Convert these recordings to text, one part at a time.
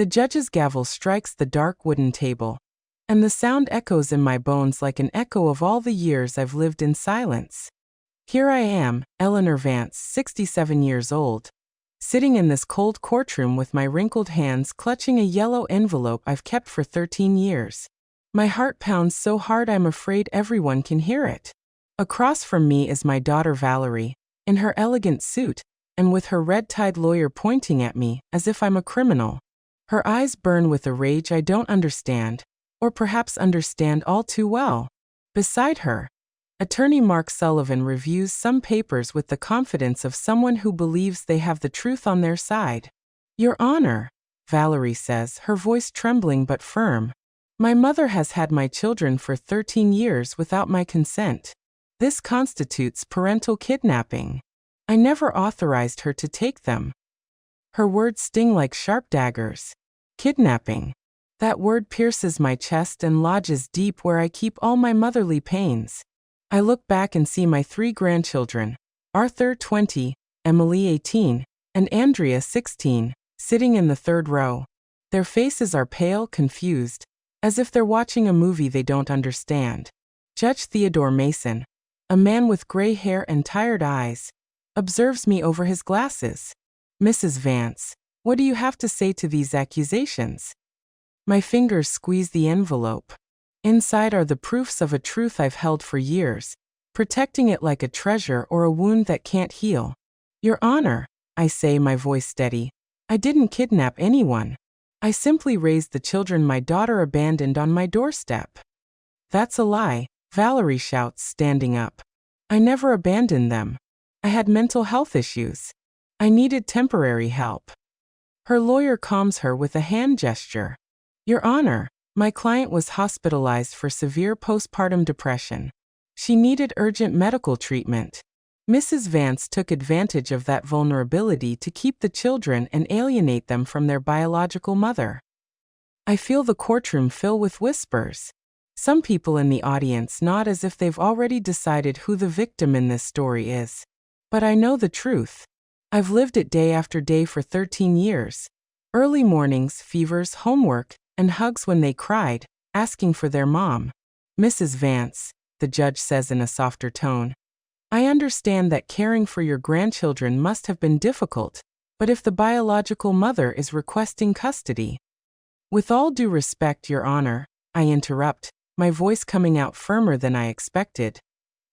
The judge's gavel strikes the dark wooden table, and the sound echoes in my bones like an echo of all the years I've lived in silence. Here I am, Eleanor Vance, 67 years old, sitting in this cold courtroom with my wrinkled hands clutching a yellow envelope I've kept for 13 years. My heart pounds so hard I'm afraid everyone can hear it. Across from me is my daughter Valerie, in her elegant suit, and with her red-tied lawyer pointing at me as if I'm a criminal. Her eyes burn with a rage I don't understand, or perhaps understand all too well. Beside her, Attorney Mark Sullivan reviews some papers with the confidence of someone who believes they have the truth on their side. Your Honor, Valerie says, her voice trembling but firm. My mother has had my children for 13 years without my consent. This constitutes parental kidnapping. I never authorized her to take them. Her words sting like sharp daggers. Kidnapping. That word pierces my chest and lodges deep where I keep all my motherly pains. I look back and see my 3 grandchildren, Arthur, 20, Emily, 18, and Andrea, 16, sitting in the 3rd row. Their faces are pale, confused, as if they're watching a movie they don't understand. Judge Theodore Mason, a man with gray hair and tired eyes, observes me over his glasses. Mrs. Vance, what do you have to say to these accusations? My fingers squeeze the envelope. Inside are the proofs of a truth I've held for years, protecting it like a treasure or a wound that can't heal. Your Honor, I say, my voice steady, I didn't kidnap anyone. I simply raised the children my daughter abandoned on my doorstep. That's a lie, Valerie shouts, standing up. I never abandoned them. I had mental health issues. I needed temporary help. Her lawyer calms her with a hand gesture. Your Honor, my client was hospitalized for severe postpartum depression. She needed urgent medical treatment. Mrs. Vance took advantage of that vulnerability to keep the children and alienate them from their biological mother. I feel the courtroom fill with whispers. Some people in the audience nod as if they've already decided who the victim in this story is. But I know the truth. I've lived it day after day for 13 years. Early mornings, fevers, homework, and hugs when they cried, asking for their mom. Mrs. Vance, the judge says in a softer tone, I understand that caring for your grandchildren must have been difficult, but if the biological mother is requesting custody. With all due respect, Your Honor, I interrupt, my voice coming out firmer than I expected.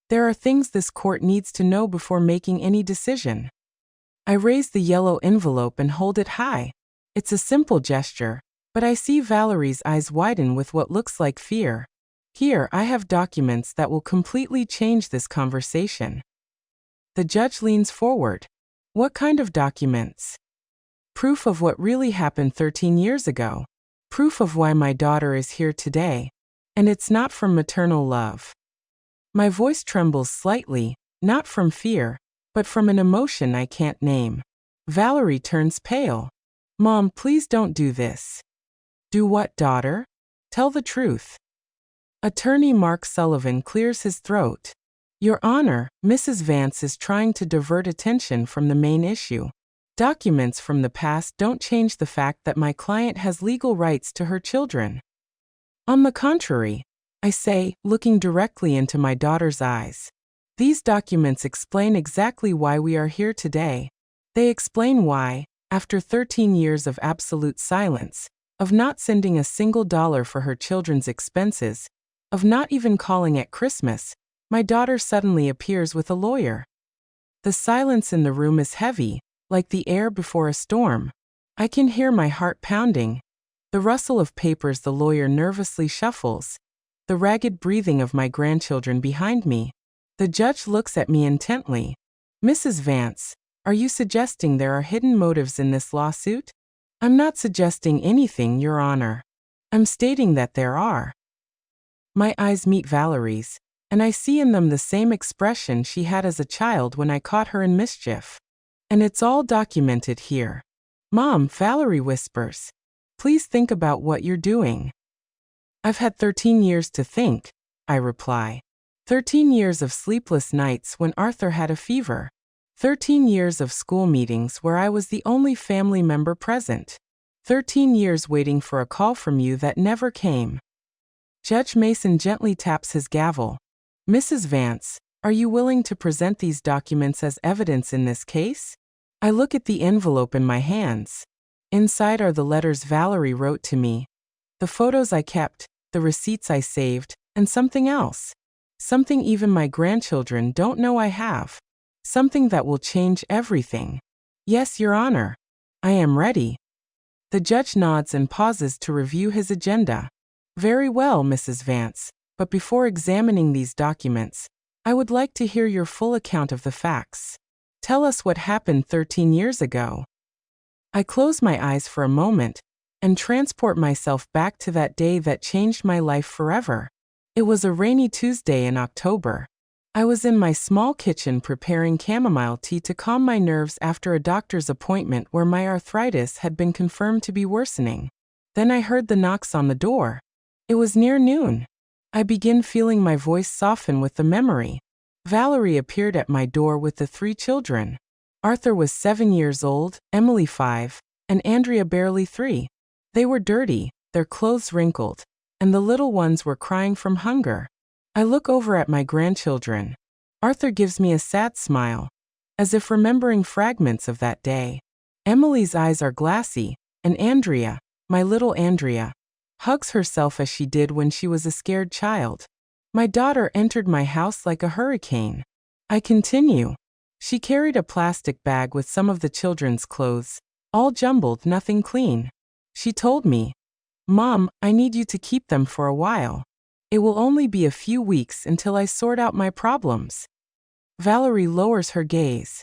There are things this court needs to know before making any decision. I raise the yellow envelope and hold it high. It's a simple gesture, but I see Valerie's eyes widen with what looks like fear. Here, I have documents that will completely change this conversation. The judge leans forward. What kind of documents? Proof of what really happened 13 years ago. Proof of why my daughter is here today. And it's not from maternal love. My voice trembles slightly, not from fear, but from an emotion I can't name. Valerie turns pale. Mom, please don't do this. Do what, daughter? Tell the truth. Attorney Mark Sullivan clears his throat. Your Honor, Mrs. Vance is trying to divert attention from the main issue. Documents from the past don't change the fact that my client has legal rights to her children. On the contrary, I say, looking directly into my daughter's eyes. These documents explain exactly why we are here today. They explain why, after 13 years of absolute silence, of not sending a single dollar for her children's expenses, of not even calling at Christmas, my daughter suddenly appears with a lawyer. The silence in the room is heavy, like the air before a storm. I can hear my heart pounding, the rustle of papers the lawyer nervously shuffles, the ragged breathing of my grandchildren behind me. The judge looks at me intently. Mrs. Vance, are you suggesting there are hidden motives in this lawsuit? I'm not suggesting anything, Your Honor. I'm stating that there are. My eyes meet Valerie's, and I see in them the same expression she had as a child when I caught her in mischief. And it's all documented here. Mom, Valerie whispers. Please think about what you're doing. I've had 13 years to think, I reply. 13 years of sleepless nights when Arthur had a fever. 13 years of school meetings where I was the only family member present. 13 years waiting for a call from you that never came. Judge Mason gently taps his gavel. Mrs. Vance, are you willing to present these documents as evidence in this case? I look at the envelope in my hands. Inside are the letters Valerie wrote to me, the photos I kept, the receipts I saved, and something else. Something even my grandchildren don't know I have. Something that will change everything. Yes, Your Honor. I am ready. The judge nods and pauses to review his agenda. Very well, Mrs. Vance, but before examining these documents, I would like to hear your full account of the facts. Tell us what happened 13 years ago. I close my eyes for a moment and transport myself back to that day that changed my life forever. It was a rainy Tuesday in October. I was in my small kitchen preparing chamomile tea to calm my nerves after a doctor's appointment where my arthritis had been confirmed to be worsening. Then I heard the knocks on the door. It was near noon. I began feeling my voice soften with the memory. Valerie appeared at my door with the 3 children. Arthur was 7 years old, Emily 5, and Andrea barely 3. They were dirty, their clothes wrinkled, and the little ones were crying from hunger. I look over at my grandchildren. Arthur gives me a sad smile, as if remembering fragments of that day. Emily's eyes are glassy, and Andrea, my little Andrea, hugs herself as she did when she was a scared child. My daughter entered my house like a hurricane. I continue. She carried a plastic bag with some of the children's clothes, all jumbled, nothing clean. She told me, "Mom, I need you to keep them for a while. It will only be a few weeks until I sort out my problems." Valerie lowers her gaze.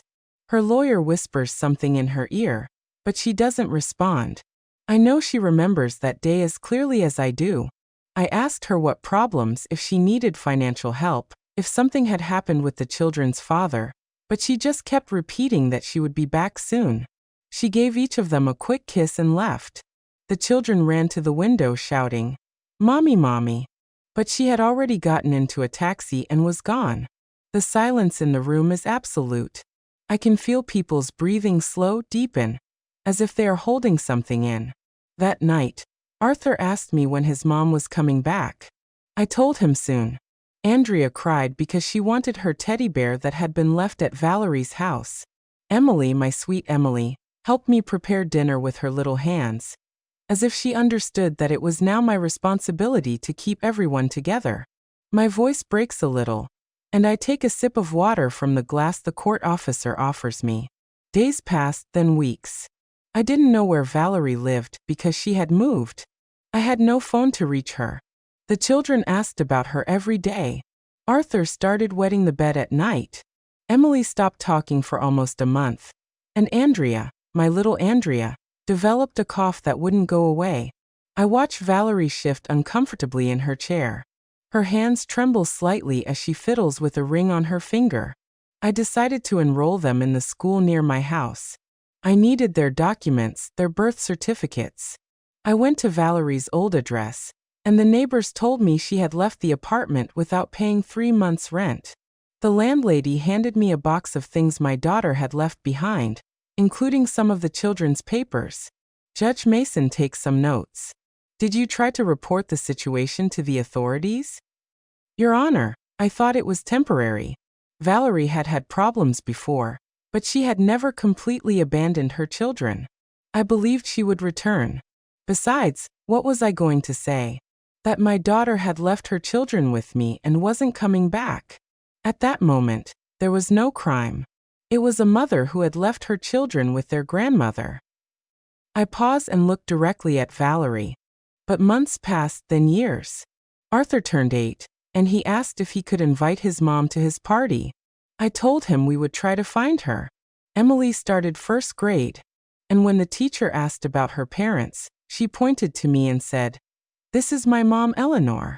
Her lawyer whispers something in her ear, but she doesn't respond. I know she remembers that day as clearly as I do. I asked her what problems, if she needed financial help, if something had happened with the children's father, but she just kept repeating that she would be back soon. She gave each of them a quick kiss and left. The children ran to the window shouting, "Mommy, Mommy." But she had already gotten into a taxi and was gone. The silence in the room is absolute. I can feel people's breathing slow deepen, as if they are holding something in. That night, Arthur asked me when his mom was coming back. I told him soon. Andrea cried because she wanted her teddy bear that had been left at Valerie's house. Emily, my sweet Emily, helped me prepare dinner with her little hands, as if she understood that it was now my responsibility to keep everyone together. My voice breaks a little, and I take a sip of water from the glass the court officer offers me. Days passed, then weeks. I didn't know where Valerie lived because she had moved. I had no phone to reach her. The children asked about her every day. Arthur started wetting the bed at night. Emily stopped talking for almost a month. And Andrea, my little Andrea, developed a cough that wouldn't go away. I watched Valerie shift uncomfortably in her chair. Her hands tremble slightly as she fiddles with a ring on her finger. I decided to enroll them in the school near my house. I needed their documents, their birth certificates. I went to Valerie's old address, and the neighbors told me she had left the apartment without paying 3 months' rent. The landlady handed me a box of things my daughter had left behind, including some of the children's papers. Judge Mason takes some notes. Did you try to report the situation to the authorities? Your Honor, I thought it was temporary. Valerie had had problems before, but she had never completely abandoned her children. I believed she would return. Besides, what was I going to say? That my daughter had left her children with me and wasn't coming back. At that moment, there was no crime. It was a mother who had left her children with their grandmother. I paused and looked directly at Valerie. But months passed, then years. Arthur turned 8, and he asked if he could invite his mom to his party. I told him we would try to find her. Emily started 1st grade, and when the teacher asked about her parents, she pointed to me and said, "This is my mom, Eleanor."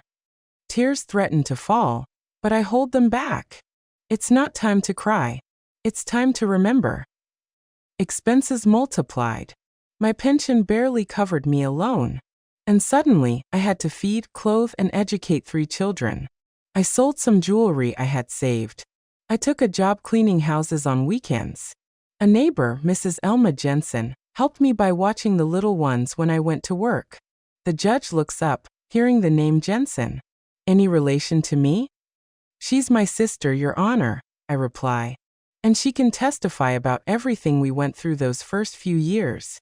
Tears threatened to fall, but I hold them back. It's not time to cry. It's time to remember. Expenses multiplied. My pension barely covered me alone. And suddenly, I had to feed, clothe, and educate 3 children. I sold some jewelry I had saved. I took a job cleaning houses on weekends. A neighbor, Mrs. Elma Jensen, Helped me by watching the little ones when I went to work. The judge looks up, hearing the name Jensen. Any relation to me? She's my sister, Your Honor, I reply. And she can testify about everything we went through those first few years.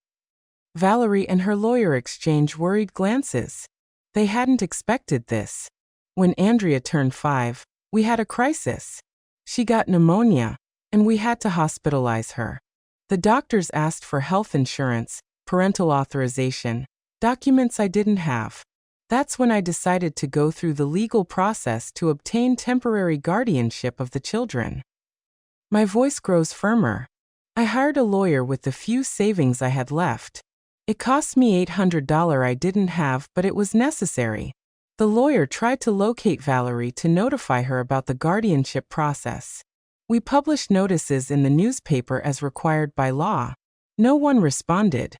Valerie and her lawyer exchange worried glances. They hadn't expected this. When Andrea turned 5, we had a crisis. She got pneumonia, and we had to hospitalize her. The doctors asked for health insurance, parental authorization, documents I didn't have. That's when I decided to go through the legal process to obtain temporary guardianship of the children. My voice grows firmer. I hired a lawyer with the few savings I had left. It cost me $800 I didn't have, but it was necessary. The lawyer tried to locate Valerie to notify her about the guardianship process. We published notices in the newspaper as required by law. No one responded.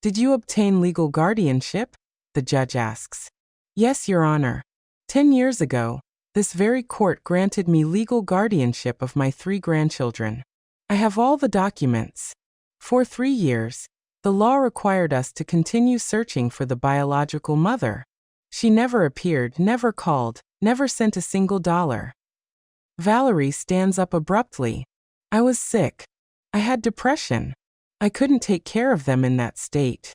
Did you obtain legal guardianship? The judge asks. Yes, Your Honor. 10 years ago, this very court granted me legal guardianship of my 3 grandchildren. I have all the documents. For 3 years, the law required us to continue searching for the biological mother. She never appeared, never called, never sent a single dollar. Valerie stands up abruptly. I was sick. I had depression. I couldn't take care of them in that state.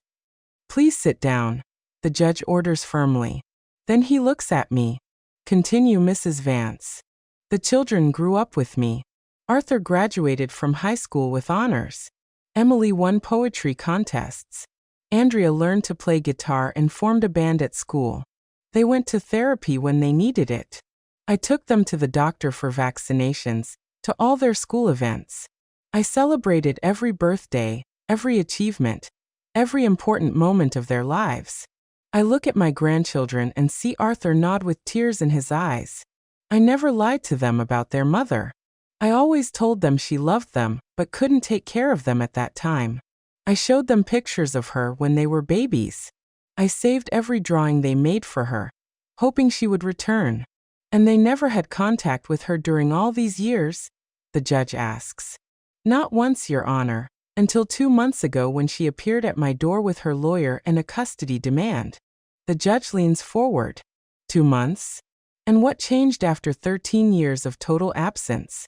Please sit down, the judge orders firmly. Then he looks at me. Continue, Mrs. Vance. The children grew up with me. Arthur graduated from high school with honors. Emily won poetry contests. Andrea learned to play guitar and formed a band at school. They went to therapy when they needed it. I took them to the doctor for vaccinations, to all their school events. I celebrated every birthday, every achievement, every important moment of their lives. I look at my grandchildren and see Arthur nod with tears in his eyes. I never lied to them about their mother. I always told them she loved them, but couldn't take care of them at that time. I showed them pictures of her when they were babies. I saved every drawing they made for her, hoping she would return. And they never had contact with her during all these years? The judge asks. Not once, Your Honor, until 2 months ago when she appeared at my door with her lawyer and a custody demand. The judge leans forward. 2 months? And what changed after 13 years of total absence?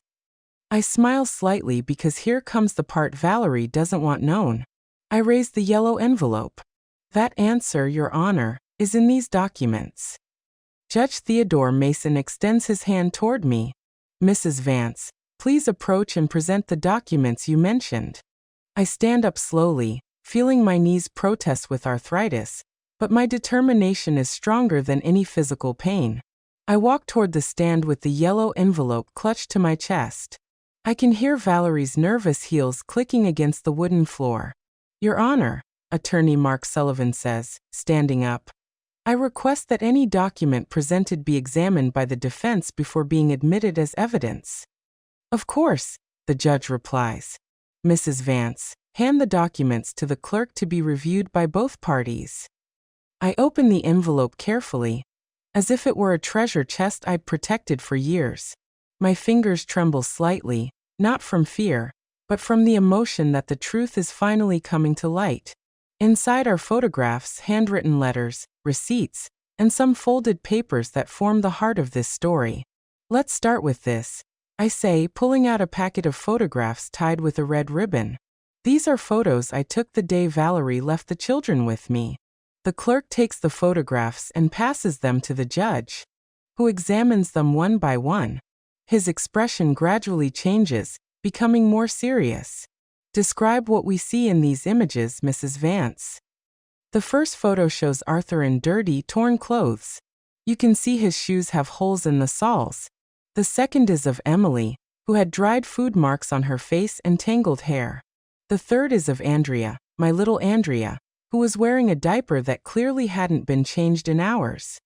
I smile slightly because here comes the part Valerie doesn't want known. I raise the yellow envelope. That answer, Your Honor, is in these documents. Judge Theodore Mason extends his hand toward me. Mrs. Vance, please approach and present the documents you mentioned. I stand up slowly, feeling my knees protest with arthritis, but my determination is stronger than any physical pain. I walk toward the stand with the yellow envelope clutched to my chest. I can hear Valerie's nervous heels clicking against the wooden floor. Your Honor, Attorney Mark Sullivan says, standing up. I request that any document presented be examined by the defense before being admitted as evidence. Of course, the judge replies. Mrs. Vance, hand the documents to the clerk to be reviewed by both parties. I open the envelope carefully, as if it were a treasure chest I'd protected for years. My fingers tremble slightly, not from fear, but from the emotion that the truth is finally coming to light. Inside are photographs, handwritten letters, receipts, and some folded papers that form the heart of this story. Let's start with this, I say, pulling out a packet of photographs tied with a red ribbon. These are photos I took the day Valerie left the children with me. The clerk takes the photographs and passes them to the judge, who examines them one by one. His expression gradually changes, becoming more serious. Describe what we see in these images, Mrs. Vance. The first photo shows Arthur in dirty, torn clothes. You can see his shoes have holes in the soles. The second is of Emily, who had dried food marks on her face and tangled hair. The third is of Andrea, my little Andrea, who was wearing a diaper that clearly hadn't been changed in hours.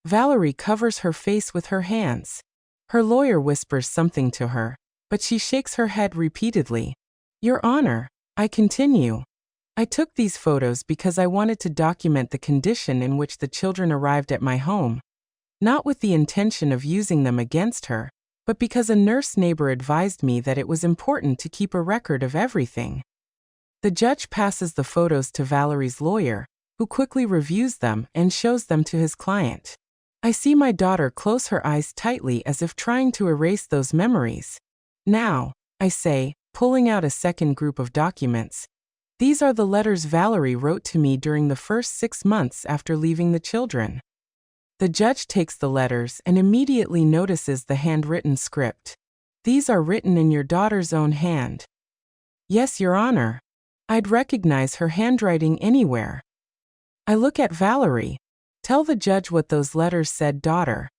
Valerie covers her face with her hands. Her lawyer whispers something to her, but she shakes her head repeatedly. Your Honor, I continue. I took these photos because I wanted to document the condition in which the children arrived at my home, not with the intention of using them against her, but because a nurse neighbor advised me that it was important to keep a record of everything. The judge passes the photos to Valerie's lawyer, who quickly reviews them and shows them to his client. I see my daughter close her eyes tightly as if trying to erase those memories. Now, I say, pulling out a second group of documents. These are the letters Valerie wrote to me during the first 6 months after leaving the children. The judge takes the letters and immediately notices the handwritten script. These are written in your daughter's own hand. Yes, Your Honor. I'd recognize her handwriting anywhere. I look at Valerie. Tell the judge what those letters said, daughter.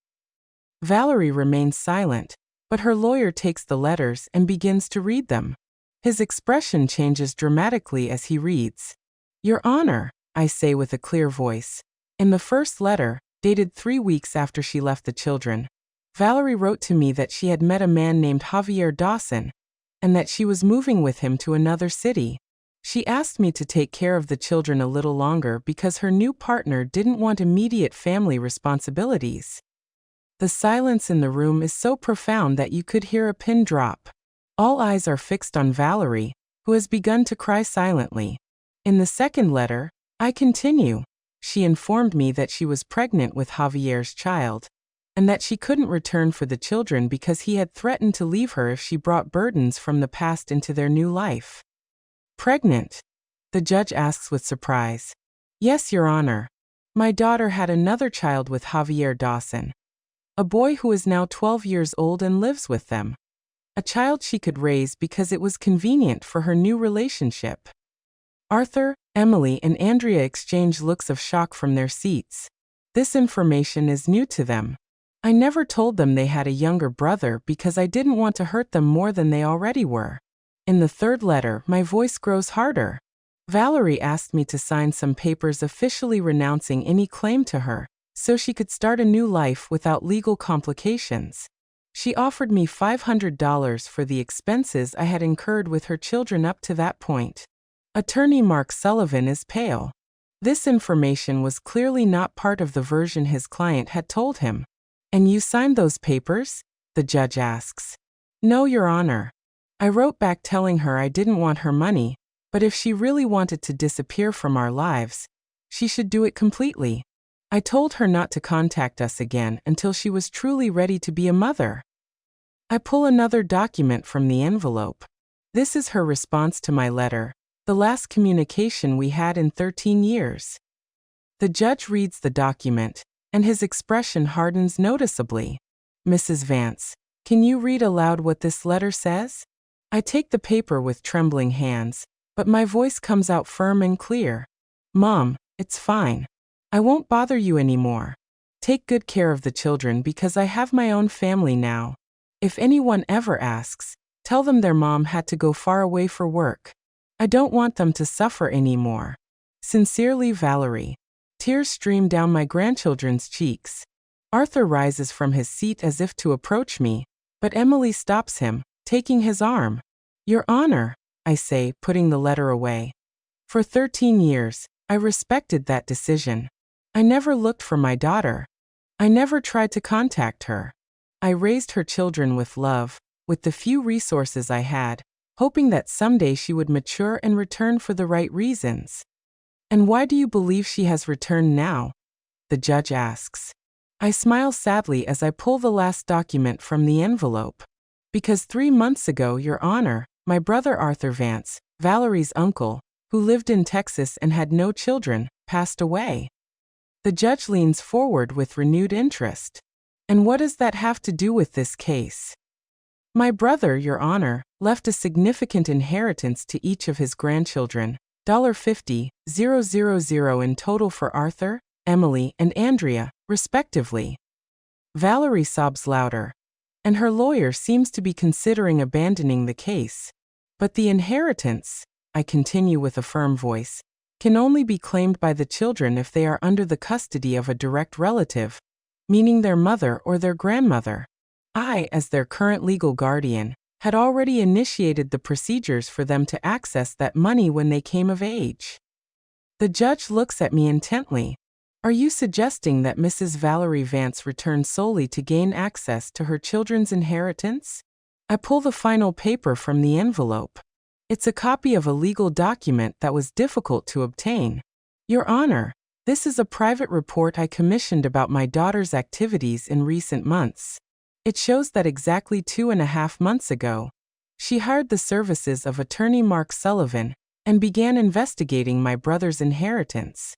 Valerie remains silent, but her lawyer takes the letters and begins to read them. His expression changes dramatically as he reads. Your Honor, I say with a clear voice. In the first letter, dated 3 weeks after she left the children, Valerie wrote to me that she had met a man named Javier Dawson, and that she was moving with him to another city. She asked me to take care of the children a little longer because her new partner didn't want immediate family responsibilities. The silence in the room is so profound that you could hear a pin drop. All eyes are fixed on Valerie, who has begun to cry silently. In the second letter, I continue. She informed me that she was pregnant with Javier's child, and that she couldn't return for the children because he had threatened to leave her if she brought burdens from the past into their new life. Pregnant? The judge asks with surprise. Yes, Your Honor. My daughter had another child with Javier Dawson, a boy who is now 12 years old and lives with them. A child she could raise because it was convenient for her new relationship. Arthur, Emily, and Andrea exchange looks of shock from their seats. This information is new to them. I never told them they had a younger brother because I didn't want to hurt them more than they already were. In the third letter, my voice grows harder. Valerie asked me to sign some papers officially renouncing any claim to her, so she could start a new life without legal complications. She offered me $500 for the expenses I had incurred with her children up to that point. Attorney Mark Sullivan is pale. This information was clearly not part of the version his client had told him. And you signed those papers? The judge asks. No, Your Honor. I wrote back telling her I didn't want her money, but if she really wanted to disappear from our lives, she should do it completely. I told her not to contact us again until she was truly ready to be a mother. I pull another document from the envelope. This is her response to my letter, the last communication we had in 13 years. The judge reads the document, and his expression hardens noticeably. Mrs. Vance, can you read aloud what this letter says? I take the paper with trembling hands, but my voice comes out firm and clear. Mom, it's fine. I won't bother you anymore. Take good care of the children because I have my own family now. If anyone ever asks, tell them their mom had to go far away for work. I don't want them to suffer anymore. Sincerely, Valerie. Tears stream down my grandchildren's cheeks. Arthur rises from his seat as if to approach me, but Emily stops him, taking his arm. Your Honor, I say, putting the letter away. For 13 years, I respected that decision. I never looked for my daughter. I never tried to contact her. I raised her children with love, with the few resources I had, hoping that someday she would mature and return for the right reasons. And why do you believe she has returned now? The judge asks. I smile sadly as I pull the last document from the envelope. Because 3 months ago, Your Honor, my brother Arthur Vance, Valerie's uncle, who lived in Texas and had no children, passed away. The judge leans forward with renewed interest. And what does that have to do with this case? My brother, Your Honor, left a significant inheritance to each of his grandchildren, $50,000 in total for Arthur, Emily, and Andrea, respectively. Valerie sobs louder, and her lawyer seems to be considering abandoning the case. But the inheritance, I continue with a firm voice, can only be claimed by the children if they are under the custody of a direct relative, meaning their mother or their grandmother. I, as their current legal guardian, had already initiated the procedures for them to access that money when they came of age. The judge looks at me intently. Are you suggesting that Mrs. Valerie Vance returned solely to gain access to her children's inheritance? I pull the final paper from the envelope. It's a copy of a legal document that was difficult to obtain. Your Honor, this is a private report I commissioned about my daughter's activities in recent months. It shows that exactly 2.5 months ago, she hired the services of attorney Mark Sullivan and began investigating my brother's inheritance.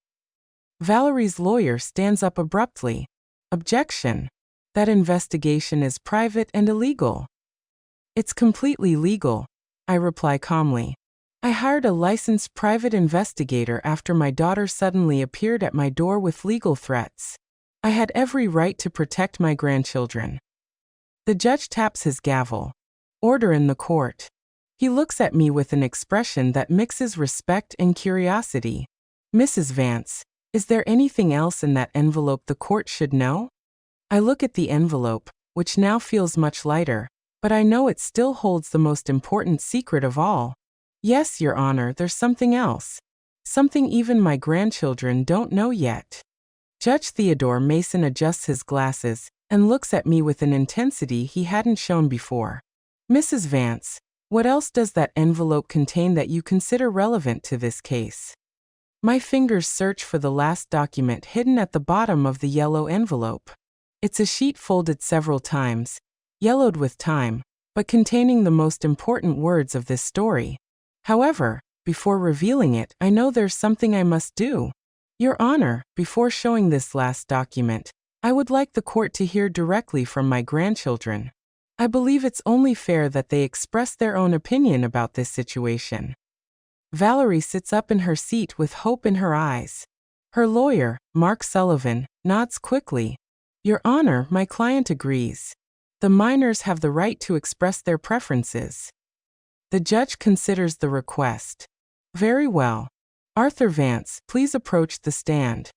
Valerie's lawyer stands up abruptly. Objection. That investigation is private and illegal. It's completely legal, I reply calmly. I hired a licensed private investigator after my daughter suddenly appeared at my door with legal threats. I had every right to protect my grandchildren. The judge taps his gavel. Order in the court. He looks at me with an expression that mixes respect and curiosity. Mrs. Vance, is there anything else in that envelope the court should know? I look at the envelope, which now feels much lighter, but I know it still holds the most important secret of all. Yes, Your Honor, there's something else. Something even my grandchildren don't know yet. Judge Theodore Mason adjusts his glasses and looks at me with an intensity he hadn't shown before. Mrs. Vance, what else does that envelope contain that you consider relevant to this case? My fingers search for the last document hidden at the bottom of the yellow envelope. It's a sheet folded several times, yellowed with time, but containing the most important words of this story. However, before revealing it, I know there's something I must do. Your Honor, before showing this last document, I would like the court to hear directly from my grandchildren. I believe it's only fair that they express their own opinion about this situation. Valerie sits up in her seat with hope in her eyes. Her lawyer, Mark Sullivan, nods quickly. Your Honor, my client agrees. The minors have the right to express their preferences. The judge considers the request. Very well. Arthur Vance, please approach the stand.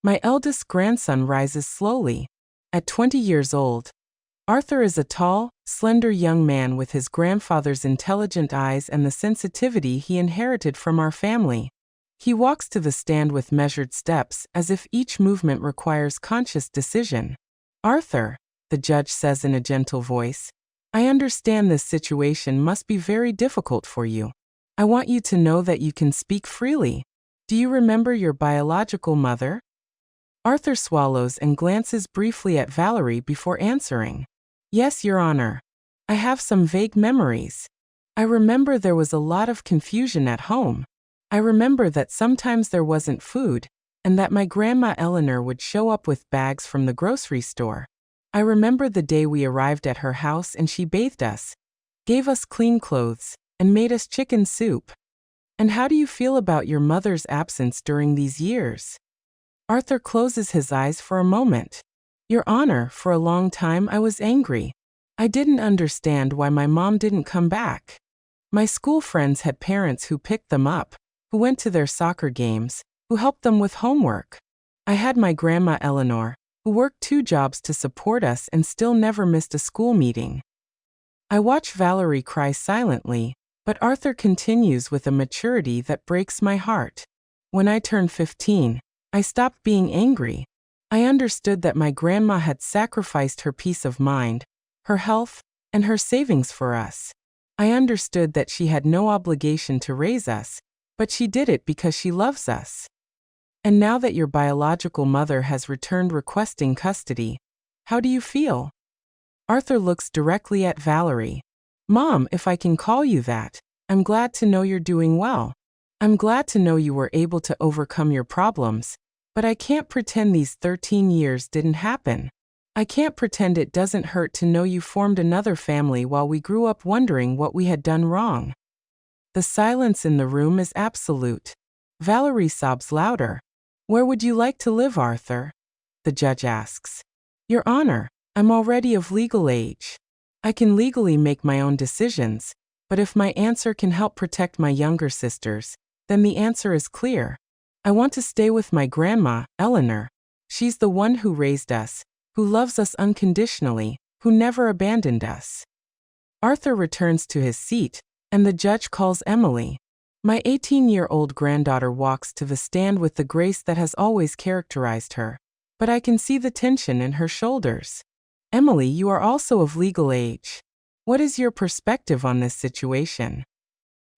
My eldest grandson rises slowly. At 20 years old, Arthur is a tall, slender young man with his grandfather's intelligent eyes and the sensitivity he inherited from our family. He walks to the stand with measured steps, as if each movement requires conscious decision. Arthur, the judge says in a gentle voice, I understand this situation must be very difficult for you. I want you to know that you can speak freely. Do you remember your biological mother? Arthur swallows and glances briefly at Valerie before answering. Yes, Your Honor. I have some vague memories. I remember there was a lot of confusion at home. I remember that sometimes there wasn't food, and that my grandma Eleanor would show up with bags from the grocery store. I remember the day we arrived at her house and she bathed us, gave us clean clothes, and made us chicken soup. And how do you feel about your mother's absence during these years? Arthur closes his eyes for a moment. Your Honor, for a long time I was angry. I didn't understand why my mom didn't come back. My school friends had parents who picked them up, who went to their soccer games, who helped them with homework. I had my grandma Eleanor, who worked 2 jobs to support us and still never missed a school meeting. I watch Valerie cry silently, but Arthur continues with a maturity that breaks my heart. When I turned 15, I stopped being angry. I understood that my grandma had sacrificed her peace of mind, her health, and her savings for us. I understood that she had no obligation to raise us, but she did it because she loves us. And now that your biological mother has returned requesting custody, how do you feel? Arthur looks directly at Valerie. Mom, if I can call you that, I'm glad to know you're doing well. I'm glad to know you were able to overcome your problems, but I can't pretend these 13 years didn't happen. I can't pretend it doesn't hurt to know you formed another family while we grew up wondering what we had done wrong. The silence in the room is absolute. Valerie sobs louder. Where would you like to live, Arthur? The judge asks. Your Honor, I'm already of legal age. I can legally make my own decisions, but if my answer can help protect my younger sisters, then the answer is clear. I want to stay with my grandma, Eleanor. She's the one who raised us, who loves us unconditionally, who never abandoned us. Arthur returns to his seat, and the judge calls Emily. My 18-year-old granddaughter walks to the stand with the grace that has always characterized her, but I can see the tension in her shoulders. Emily, you are also of legal age. What is your perspective on this situation?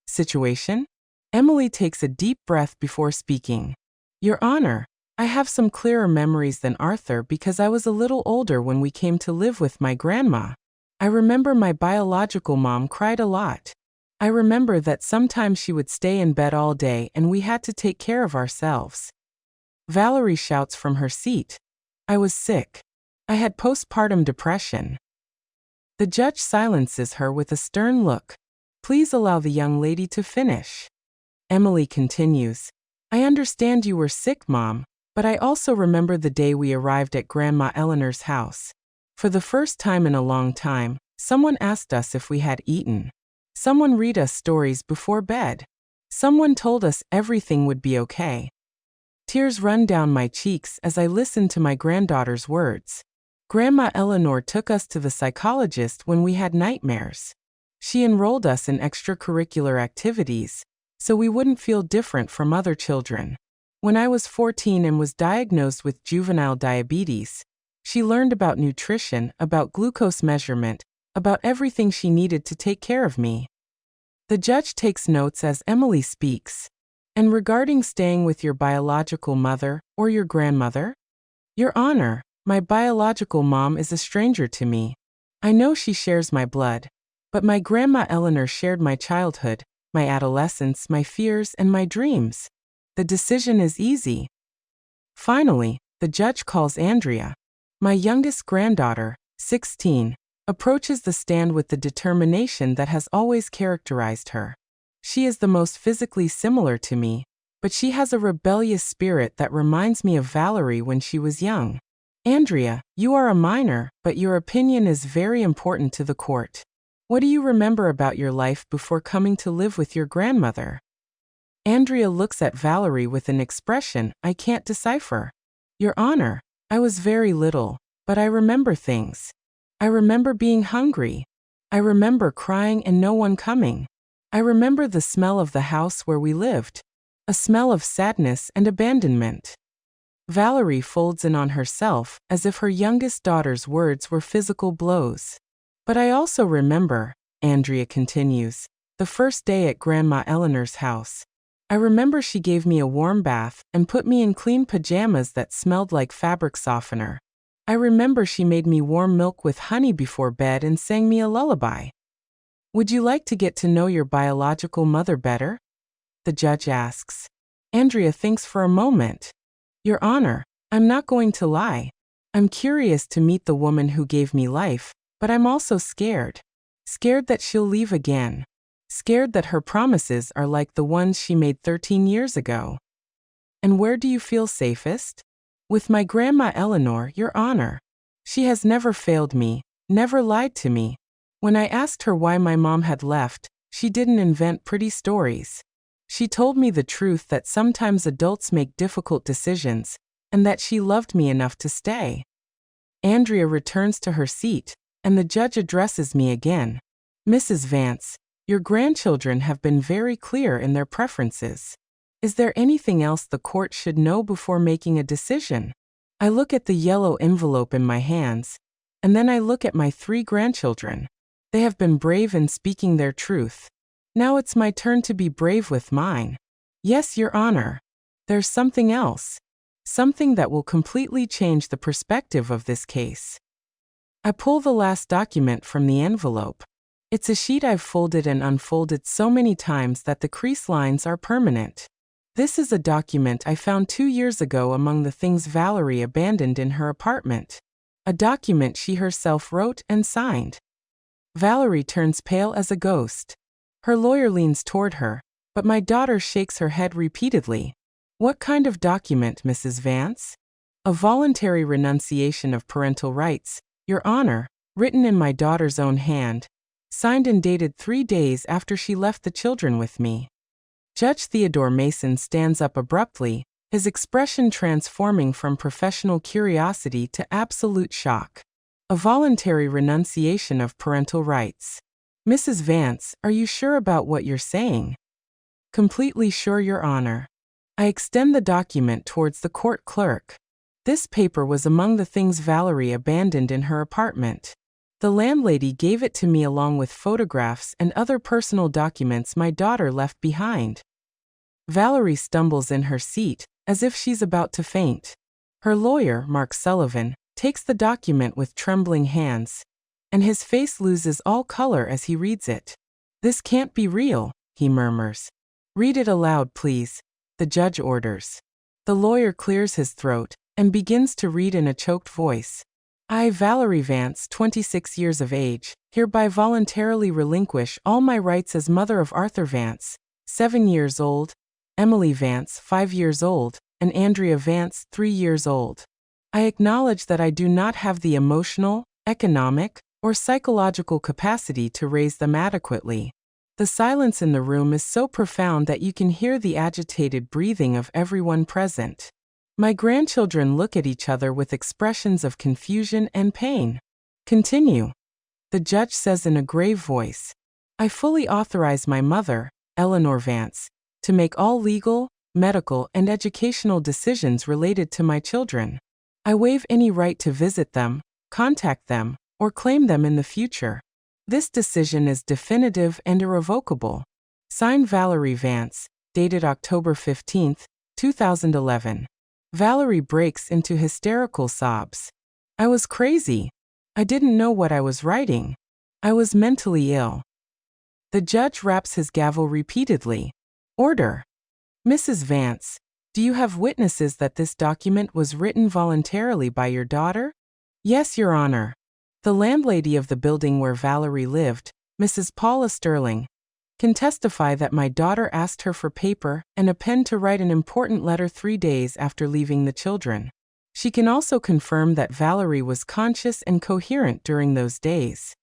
Situation? Emily takes a deep breath before speaking. Your Honor, I have some clearer memories than Arthur because I was a little older when we came to live with my grandma. I remember my biological mom cried a lot. I remember that sometimes she would stay in bed all day and we had to take care of ourselves. Valerie shouts from her seat. I was sick. I had postpartum depression. The judge silences her with a stern look. Please allow the young lady to finish. Emily continues. I understand you were sick, Mom, but I also remember the day we arrived at Grandma Eleanor's house. For the first time in a long time, someone asked us if we had eaten. Someone read us stories before bed. Someone told us everything would be okay. Tears run down my cheeks as I listen to my granddaughter's words. Grandma Eleanor took us to the psychologist when we had nightmares. She enrolled us in extracurricular activities, so we wouldn't feel different from other children. When I was 14 and was diagnosed with juvenile diabetes, she learned about nutrition, about glucose measurement, about everything she needed to take care of me. The judge takes notes as Emily speaks. And regarding staying with your biological mother or your grandmother? Your Honor, my biological mom is a stranger to me. I know she shares my blood, but my grandma Eleanor shared my childhood, my adolescence, my fears, and my dreams. The decision is easy. Finally, the judge calls Andrea. My youngest granddaughter, 16, approaches the stand with the determination that has always characterized her. She is the most physically similar to me, but she has a rebellious spirit that reminds me of Valerie when she was young. Andrea, you are a minor, but your opinion is very important to the court. What do you remember about your life before coming to live with your grandmother? Andrea looks at Valerie with an expression I can't decipher. Your Honor, I was very little, but I remember things. I remember being hungry. I remember crying and no one coming. I remember the smell of the house where we lived, a smell of sadness and abandonment. Valerie folds in on herself as if her youngest daughter's words were physical blows. But I also remember, Andrea continues, the first day at Grandma Eleanor's house. I remember she gave me a warm bath and put me in clean pajamas that smelled like fabric softener. I remember she made me warm milk with honey before bed and sang me a lullaby. Would you like to get to know your biological mother better? The judge asks. Andrea thinks for a moment. Your Honor, I'm not going to lie. I'm curious to meet the woman who gave me life, but I'm also scared. Scared that she'll leave again. Scared that her promises are like the ones she made 13 years ago. And where do you feel safest? With my grandma Eleanor, Your Honor. She has never failed me, never lied to me. When I asked her why my mom had left, she didn't invent pretty stories. She told me the truth that sometimes adults make difficult decisions, and that she loved me enough to stay. Andrea returns to her seat, and the judge addresses me again. Mrs. Vance, your grandchildren have been very clear in their preferences. Is there anything else the court should know before making a decision? I look at the yellow envelope in my hands, and then I look at my 3 grandchildren. They have been brave in speaking their truth. Now it's my turn to be brave with mine. Yes, Your Honor. There's something else. Something that will completely change the perspective of this case. I pull the last document from the envelope. It's a sheet I've folded and unfolded so many times that the crease lines are permanent. This is a document I found 2 years ago among the things Valerie abandoned in her apartment. A document she herself wrote and signed. Valerie turns pale as a ghost. Her lawyer leans toward her, but my daughter shakes her head repeatedly. What kind of document, Mrs. Vance? A voluntary renunciation of parental rights, Your Honor, written in my daughter's own hand, signed and dated 3 days after she left the children with me. Judge Theodore Mason stands up abruptly, his expression transforming from professional curiosity to absolute shock. A voluntary renunciation of parental rights. Mrs. Vance, are you sure about what you're saying? Completely sure, Your Honor. I extend the document towards the court clerk. This paper was among the things Valerie abandoned in her apartment. The landlady gave it to me along with photographs and other personal documents my daughter left behind. Valerie stumbles in her seat, as if she's about to faint. Her lawyer, Mark Sullivan, takes the document with trembling hands, and his face loses all color as he reads it. "This can't be real," he murmurs. "Read it aloud, please," the judge orders. The lawyer clears his throat and begins to read in a choked voice. "I, Valerie Vance, 26 years of age, hereby voluntarily relinquish all my rights as mother of Arthur Vance, 7 years old, Emily Vance, 5 years old, and Andrea Vance, 3 years old. I acknowledge that I do not have the emotional, economic, or psychological capacity to raise them adequately." The silence in the room is so profound that you can hear the agitated breathing of everyone present. My grandchildren look at each other with expressions of confusion and pain. "Continue," the judge says in a grave voice. "I fully authorize my mother, Eleanor Vance, to make all legal, medical, and educational decisions related to my children. I waive any right to visit them, contact them, or claim them in the future. This decision is definitive and irrevocable. Signed, Valerie Vance, dated October 15, 2011. Valerie breaks into hysterical sobs. "I was crazy. I didn't know what I was writing. I was mentally ill." The judge raps his gavel repeatedly. "Order. Mrs. Vance, do you have witnesses that this document was written voluntarily by your daughter?" "Yes, Your Honor. The landlady of the building where Valerie lived, Mrs. Paula Sterling, can testify that my daughter asked her for paper and a pen to write an important letter 3 days after leaving the children. She can also confirm that Valerie was conscious and coherent during those days."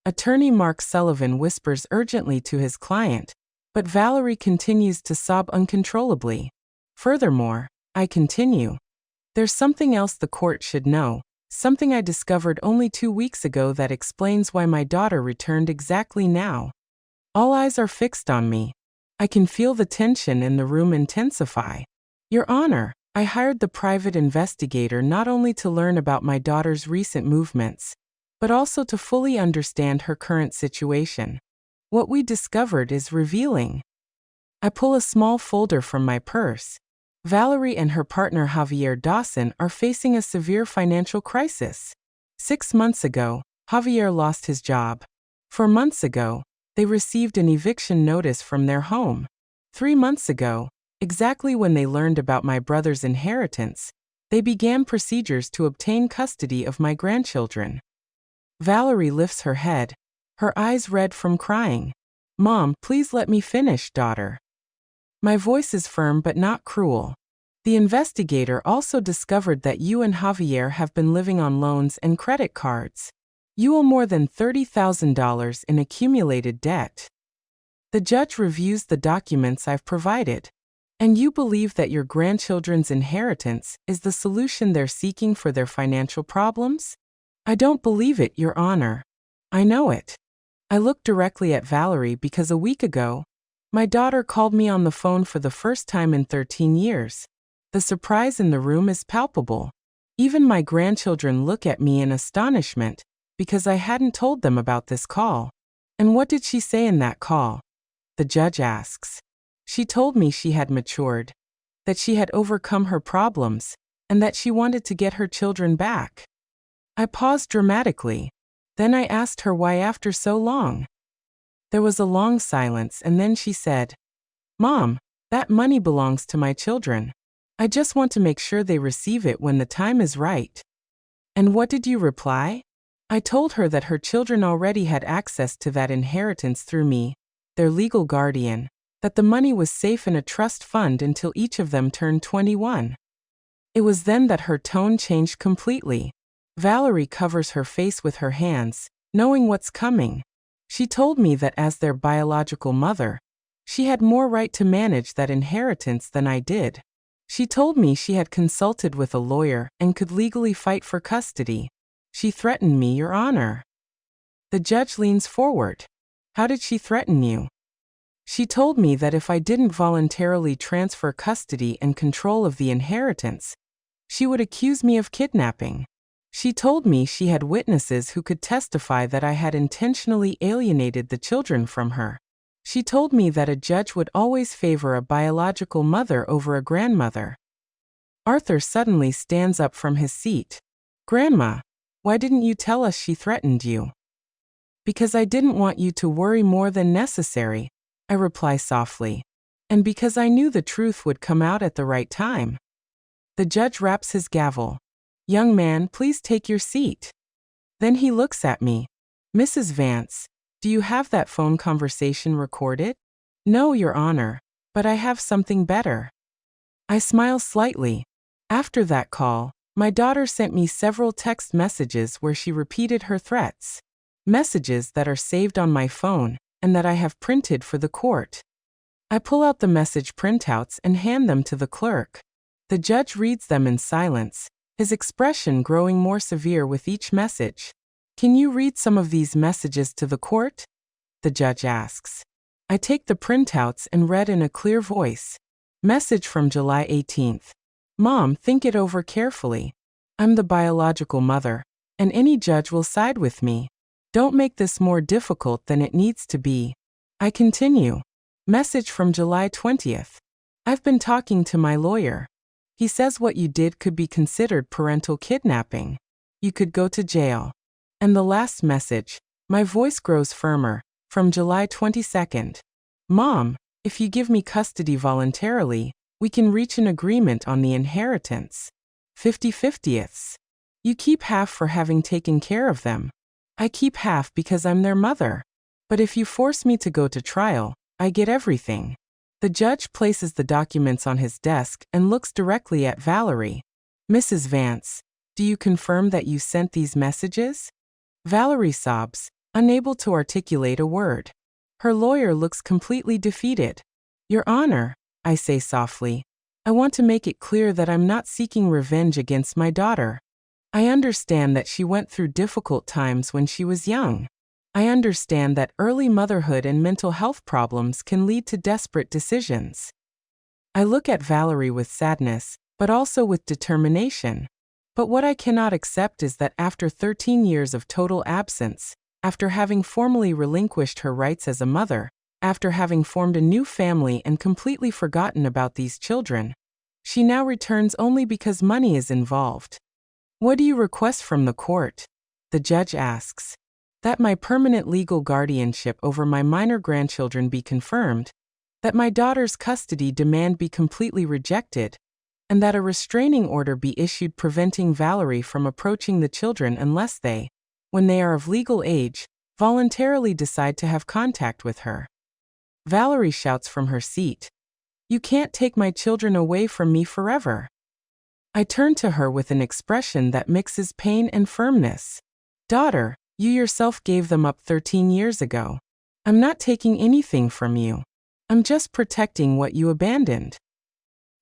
Attorney Mark Sullivan whispers urgently to his client, but Valerie continues to sob uncontrollably. "Furthermore," I continue, "there's something else the court should know. Something I discovered only 2 weeks ago that explains why my daughter returned exactly now." All eyes are fixed on me. I can feel the tension in the room intensify. "Your Honor, I hired the private investigator not only to learn about my daughter's recent movements, but also to fully understand her current situation. What we discovered is revealing." I pull a small folder from my purse. Valerie and her partner Javier Dawson are facing a severe financial crisis. 6 months ago, Javier lost his job. 4 months ago, they received an eviction notice from their home. 3 months ago, exactly when they learned about my brother's inheritance, they began procedures to obtain custody of my grandchildren. Valerie lifts her head, her eyes red from crying. "Mom, please let me finish, daughter." My voice is firm but not cruel. "The investigator also discovered that you and Javier have been living on loans and credit cards. You owe more than $30,000 in accumulated debt. The judge reviews the documents I've provided. And you believe that your grandchildren's inheritance is the solution they're seeking for their financial problems?" "I don't believe it, Your Honor. I know it." I look directly at Valerie because a week ago, my daughter called me on the phone for the first time in 13 years. The surprise in the room is palpable. Even my grandchildren look at me in astonishment because I hadn't told them about this call. "And what did she say in that call?" the judge asks. "She told me she had matured, that she had overcome her problems, and that she wanted to get her children back." I paused dramatically. Then I asked her why after so long. There was a long silence and then she said, "Mom, that money belongs to my children. I just want to make sure they receive it when the time is right." "And what did you reply?" I told her that her children already had access to that inheritance through me, their legal guardian, that the money was safe in a trust fund until each of them turned 21. It was then that her tone changed completely. Valerie covers her face with her hands, knowing what's coming. She told me that as their biological mother, she had more right to manage that inheritance than I did. She told me she had consulted with a lawyer and could legally fight for custody. She threatened me, Your Honor. The judge leans forward. "How did she threaten you?" "She told me that if I didn't voluntarily transfer custody and control of the inheritance, she would accuse me of kidnapping. She told me she had witnesses who could testify that I had intentionally alienated the children from her. She told me that a judge would always favor a biological mother over a grandmother. Arthur suddenly stands up from his seat. Grandma, why didn't you tell us she threatened you? Because I didn't want you to worry more than necessary, I reply softly. And because I knew the truth would come out at the right time. The judge raps his gavel. Young man, please take your seat. Then he looks at me. Mrs. Vance, do you have that phone conversation recorded? No, Your Honor, but I have something better. I smile slightly. After that call, my daughter sent me several text messages where she repeated her threats. Messages that are saved on my phone and that I have printed for the court. I pull out the message printouts and hand them to the clerk. The judge reads them in silence, his expression growing more severe with each message. Can you read some of these messages to the court? The judge asks. I take the printouts and read in a clear voice. Message from July 18th. Mom, think it over carefully. I'm the biological mother, and any judge will side with me. Don't make this more difficult than it needs to be. I continue. Message from July 20th. I've been talking to my lawyer. He says what you did could be considered parental kidnapping. You could go to jail. And the last message, my voice grows firmer, from July 22nd. Mom, if you give me custody voluntarily, we can reach an agreement on the inheritance. 50/50ths. You keep half for having taken care of them. I keep half because I'm their mother. But if you force me to go to trial, I get everything. The judge places the documents on his desk and looks directly at Valerie. Mrs. Vance, do you confirm that you sent these messages? Valerie sobs, unable to articulate a word. Her lawyer looks completely defeated. Your Honor, I say softly, I want to make it clear that I'm not seeking revenge against my daughter. I understand that she went through difficult times when she was young. I understand that early motherhood and mental health problems can lead to desperate decisions. I look at Valerie with sadness, but also with determination. But what I cannot accept is that after 13 years of total absence, after having formally relinquished her rights as a mother, after having formed a new family and completely forgotten about these children, she now returns only because money is involved. What do you request from the court? The judge asks. That my permanent legal guardianship over my minor grandchildren be confirmed, that my daughter's custody demand be completely rejected, and that a restraining order be issued preventing Valerie from approaching the children unless they, when they are of legal age, voluntarily decide to have contact with her. Valerie shouts from her seat. You can't take my children away from me forever. I turn to her with an expression that mixes pain and firmness. Daughter, you yourself gave them up 13 years ago. I'm not taking anything from you. I'm just protecting what you abandoned.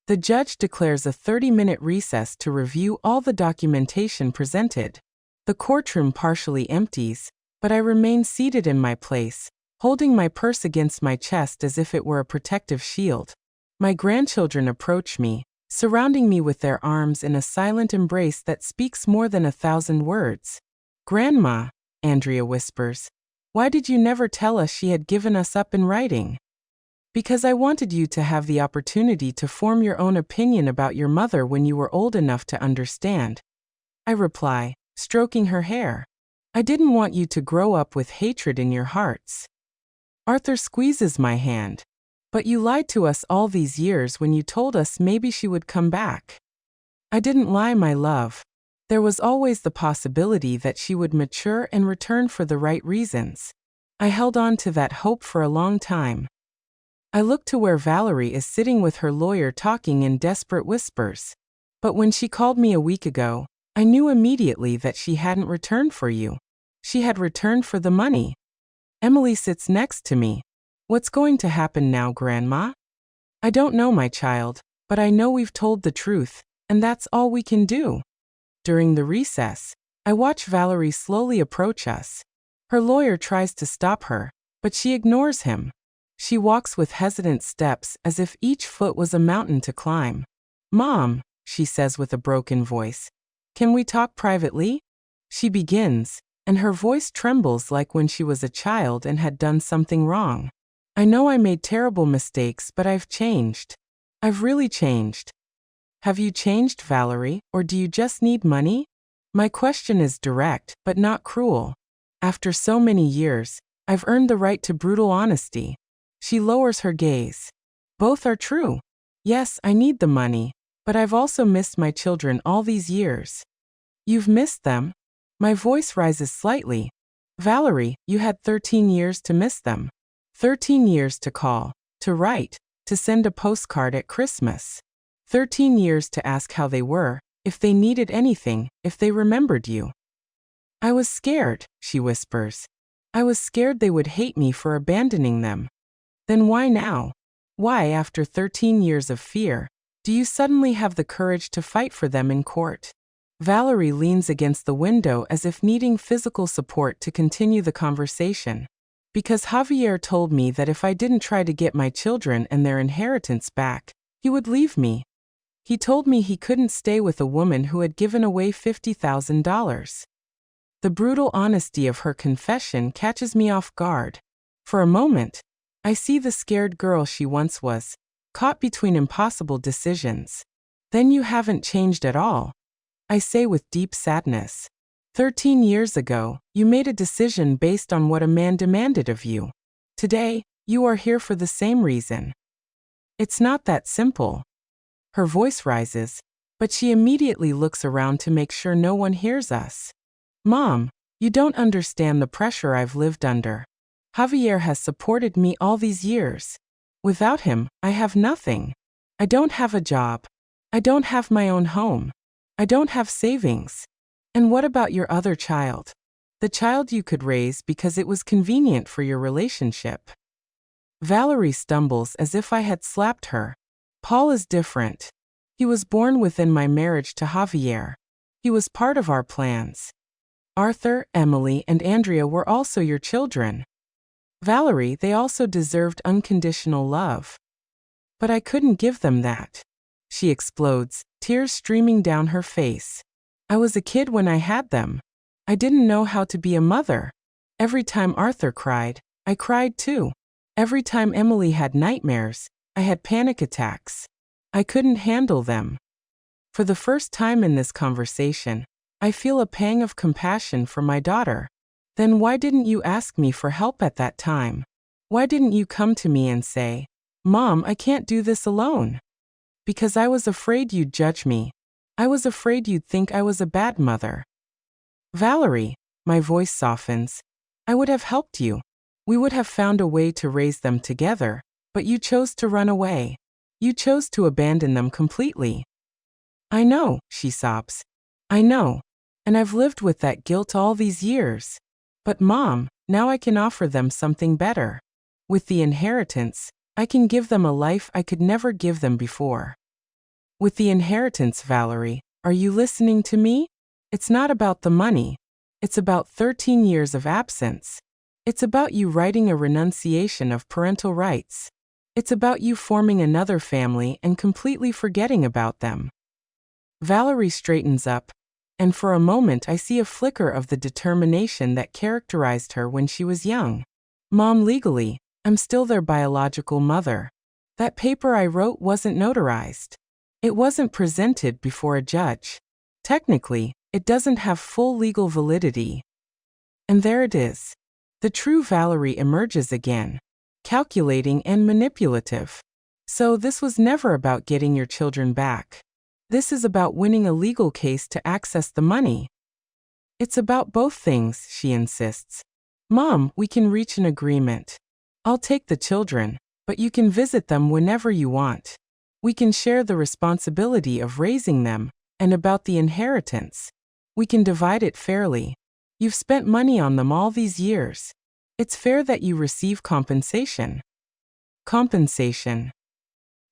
The judge declares a 30-minute recess to review all the documentation presented. The courtroom partially empties, but I remain seated in my place, holding my purse against my chest as if it were a protective shield. My grandchildren approach me, surrounding me with their arms in a silent embrace that speaks more than 1,000 words. Grandma, Andrea whispers, why did you never tell us she had given us up in writing? Because I wanted you to have the opportunity to form your own opinion about your mother when you were old enough to understand. I reply, stroking her hair. I didn't want you to grow up with hatred in your hearts. Arthur squeezes my hand. But you lied to us all these years when you told us maybe she would come back. I didn't lie, my love. There was always the possibility that she would mature and return for the right reasons. I held on to that hope for a long time. I look to where Valerie is sitting with her lawyer talking in desperate whispers. But when she called me a week ago, I knew immediately that she hadn't returned for you. She had returned for the money. Emily sits next to me. What's going to happen now, Grandma? I don't know, my child, but I know we've told the truth, and that's all we can do. During the recess, I watch Valerie slowly approach us. Her lawyer tries to stop her, but she ignores him. She walks with hesitant steps as if each foot was a mountain to climb. Mom, she says with a broken voice, Can we talk privately? She begins, and her voice trembles like when she was a child and had done something wrong. I know I made terrible mistakes, but I've changed. I've really changed. Have you changed, Valerie, or do you just need money? My question is direct, but not cruel. After so many years, I've earned the right to brutal honesty. She lowers her gaze. Both are true. Yes, I need the money, but I've also missed my children all these years. You've missed them? My voice rises slightly. Valerie, you had 13 years to miss them. 13 years to call, to write, to send a postcard at Christmas. 13 years to ask how they were, if they needed anything, if they remembered you. I was scared, she whispers. I was scared they would hate me for abandoning them. Then why now? Why, after 13 years of fear, do you suddenly have the courage to fight for them in court? Valerie leans against the window as if needing physical support to continue the conversation. Because Javier told me that if I didn't try to get my children and their inheritance back, he would leave me. He told me he couldn't stay with a woman who had given away $50,000. The brutal honesty of her confession catches me off guard. For a moment, I see the scared girl she once was, caught between impossible decisions. Then you haven't changed at all, I say with deep sadness. 13 years ago, you made a decision based on what a man demanded of you. Today, you are here for the same reason. It's not that simple. Her voice rises, but she immediately looks around to make sure no one hears us. Mom, you don't understand the pressure I've lived under. Javier has supported me all these years. Without him, I have nothing. I don't have a job. I don't have my own home. I don't have savings. And what about your other child? The child you could raise because it was convenient for your relationship. Valerie stumbles as if I had slapped her. Paul is different. He was born within my marriage to Javier. He was part of our plans. Arthur, Emily, and Andrea were also your children. Valerie, they also deserved unconditional love. But I couldn't give them that. She explodes, tears streaming down her face. I was a kid when I had them. I didn't know how to be a mother. Every time Arthur cried, I cried too. Every time Emily had nightmares, I had panic attacks. I couldn't handle them. For the first time in this conversation, I feel a pang of compassion for my daughter. Then why didn't you ask me for help at that time? Why didn't you come to me and say, Mom, I can't do this alone? Because I was afraid you'd judge me. I was afraid you'd think I was a bad mother. Valerie, my voice softens, I would have helped you. We would have found a way to raise them together, but you chose to run away. You chose to abandon them completely. I know, she sobs. I know. And I've lived with that guilt all these years. But Mom, now I can offer them something better. With the inheritance, I can give them a life I could never give them before. With the inheritance, Valerie, are you listening to me? It's not about the money. It's about 13 years of absence. It's about you writing a renunciation of parental rights. It's about you forming another family and completely forgetting about them. Valerie straightens up, and for a moment I see a flicker of the determination that characterized her when she was young. Mom, legally, I'm still their biological mother. That paper I wrote wasn't notarized. It wasn't presented before a judge. Technically, it doesn't have full legal validity. And there it is. The true Valerie emerges again, calculating and manipulative. So this was never about getting your children back. This is about winning a legal case to access the money. It's about both things, she insists. Mom, we can reach an agreement. I'll take the children, but you can visit them whenever you want. We can share the responsibility of raising them, and about the inheritance. We can divide it fairly. You've spent money on them all these years. It's fair that you receive compensation. Compensation.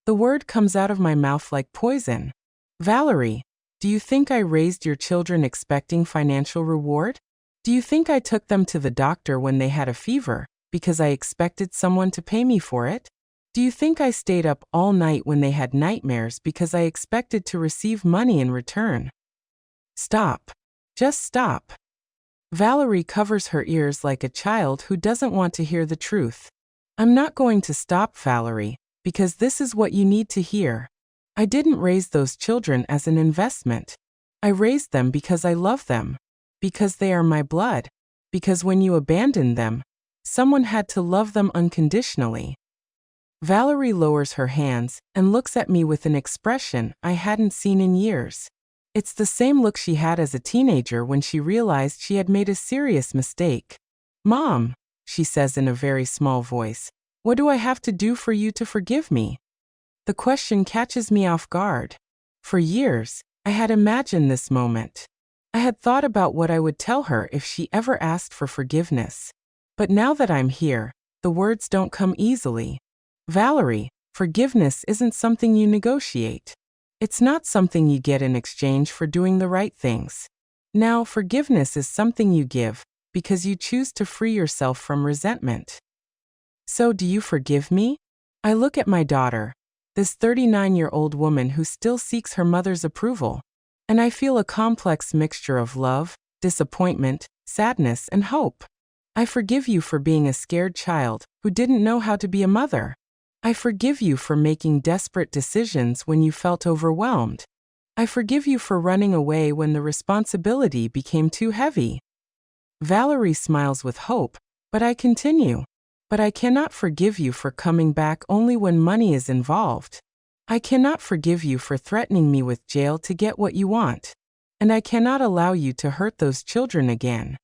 The word comes out of my mouth like poison. Valerie, do you think I raised your children expecting financial reward? Do you think I took them to the doctor when they had a fever, because I expected someone to pay me for it? Do you think I stayed up all night when they had nightmares because I expected to receive money in return? Stop. Just stop. Valerie covers her ears like a child who doesn't want to hear the truth. I'm not going to stop, Valerie, because this is what you need to hear. I didn't raise those children as an investment. I raised them because I love them. Because they are my blood. Because when you abandoned them, someone had to love them unconditionally. Valerie lowers her hands and looks at me with an expression I hadn't seen in years. It's the same look she had as a teenager when she realized she had made a serious mistake. Mom, she says in a very small voice, what do I have to do for you to forgive me? The question catches me off guard. For years, I had imagined this moment. I had thought about what I would tell her if she ever asked for forgiveness. But now that I'm here, the words don't come easily. Valerie, forgiveness isn't something you negotiate. It's not something you get in exchange for doing the right things. Now, forgiveness is something you give because you choose to free yourself from resentment. So, do you forgive me? I look at my daughter, this 39-year-old woman who still seeks her mother's approval, and I feel a complex mixture of love, disappointment, sadness, and hope. I forgive you for being a scared child who didn't know how to be a mother. I forgive you for making desperate decisions when you felt overwhelmed. I forgive you for running away when the responsibility became too heavy. Valerie smiles with hope, but I continue. But I cannot forgive you for coming back only when money is involved. I cannot forgive you for threatening me with jail to get what you want. And I cannot allow you to hurt those children again.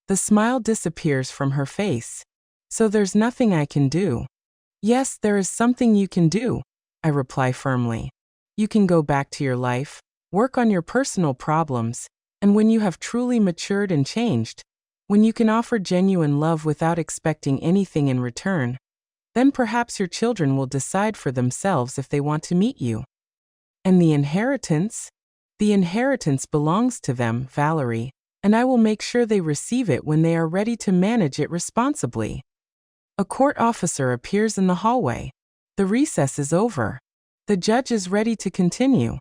The smile disappears from her face. So there's nothing I can do. Yes, there is something you can do, I reply firmly. You can go back to your life, work on your personal problems, and when you have truly matured and changed, when you can offer genuine love without expecting anything in return, then perhaps your children will decide for themselves if they want to meet you. And the inheritance? The inheritance belongs to them, Valerie, and I will make sure they receive it when they are ready to manage it responsibly. A court officer appears in the hallway. The recess is over. The judge is ready to continue.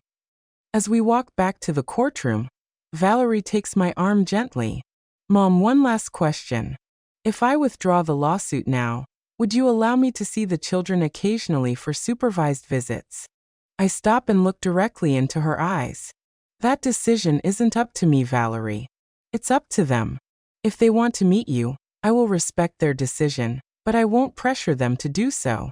As we walk back to the courtroom, Valerie takes my arm gently. Mom, one last question. If I withdraw the lawsuit now, would you allow me to see the children occasionally for supervised visits? I stop and look directly into her eyes. That decision isn't up to me, Valerie. It's up to them. If they want to meet you, I will respect their decision, but I won't pressure them to do so.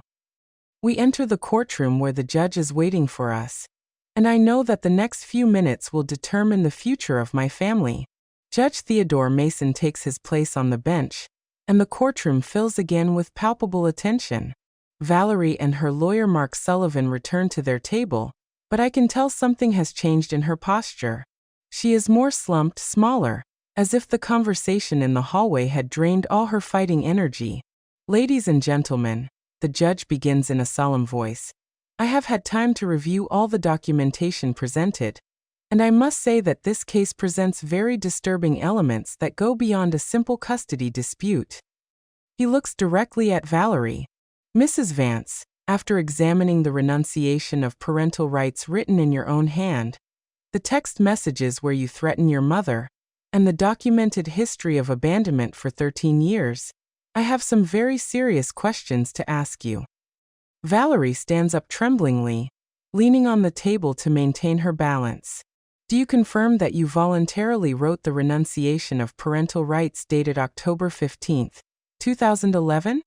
We enter the courtroom where the judge is waiting for us, and I know that the next few minutes will determine the future of my family. Judge Theodore Mason takes his place on the bench, and the courtroom fills again with palpable attention. Valerie and her lawyer Mark Sullivan return to their table, but I can tell something has changed in her posture. She is more slumped, smaller, as if the conversation in the hallway had drained all her fighting energy. Ladies and gentlemen, the judge begins in a solemn voice. I have had time to review all the documentation presented, and I must say that this case presents very disturbing elements that go beyond a simple custody dispute. He looks directly at Valerie. Mrs. Vance, after examining the renunciation of parental rights written in your own hand, the text messages where you threaten your mother, and the documented history of abandonment for 13 years, I have some very serious questions to ask you. Valerie stands up tremblingly, leaning on the table to maintain her balance. Do you confirm that you voluntarily wrote the renunciation of parental rights dated October 15, 2011?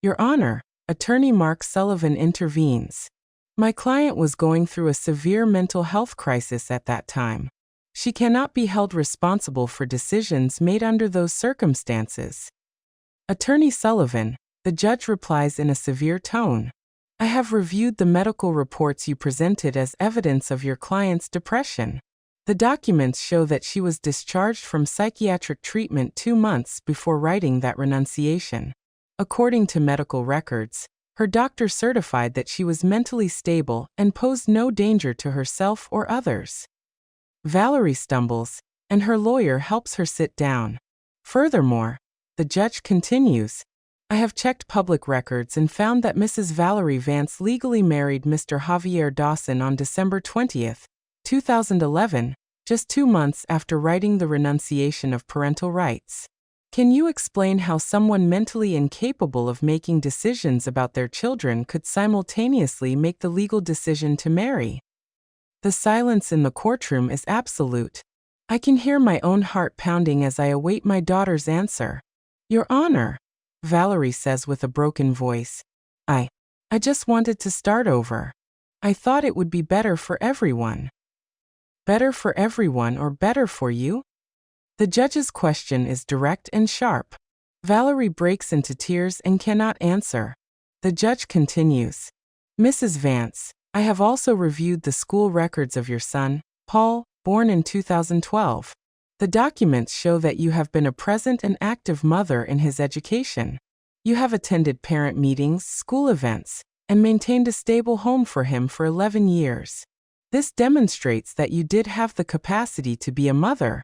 Your Honor, Attorney Mark Sullivan intervenes. My client was going through a severe mental health crisis at that time. She cannot be held responsible for decisions made under those circumstances. Attorney Sullivan, the judge replies in a severe tone. I have reviewed the medical reports you presented as evidence of your client's depression. The documents show that she was discharged from psychiatric treatment 2 months before writing that renunciation. According to medical records, her doctor certified that she was mentally stable and posed no danger to herself or others. Valerie stumbles, and her lawyer helps her sit down. Furthermore, the judge continues, I have checked public records and found that Mrs. Valerie Vance legally married Mr. Javier Dawson on December 20, 2011, just 2 months after writing the renunciation of parental rights. Can you explain how someone mentally incapable of making decisions about their children could simultaneously make the legal decision to marry? The silence in the courtroom is absolute. I can hear my own heart pounding as I await my daughter's answer. Your Honor, Valerie says with a broken voice. I just wanted to start over. I thought it would be better for everyone. Better for everyone or better for you? The judge's question is direct and sharp. Valerie breaks into tears and cannot answer. The judge continues. Mrs. Vance, I have also reviewed the school records of your son, Paul, born in 2012. The documents show that you have been a present and active mother in his education. You have attended parent meetings, school events, and maintained a stable home for him for 11 years. This demonstrates that you did have the capacity to be a mother,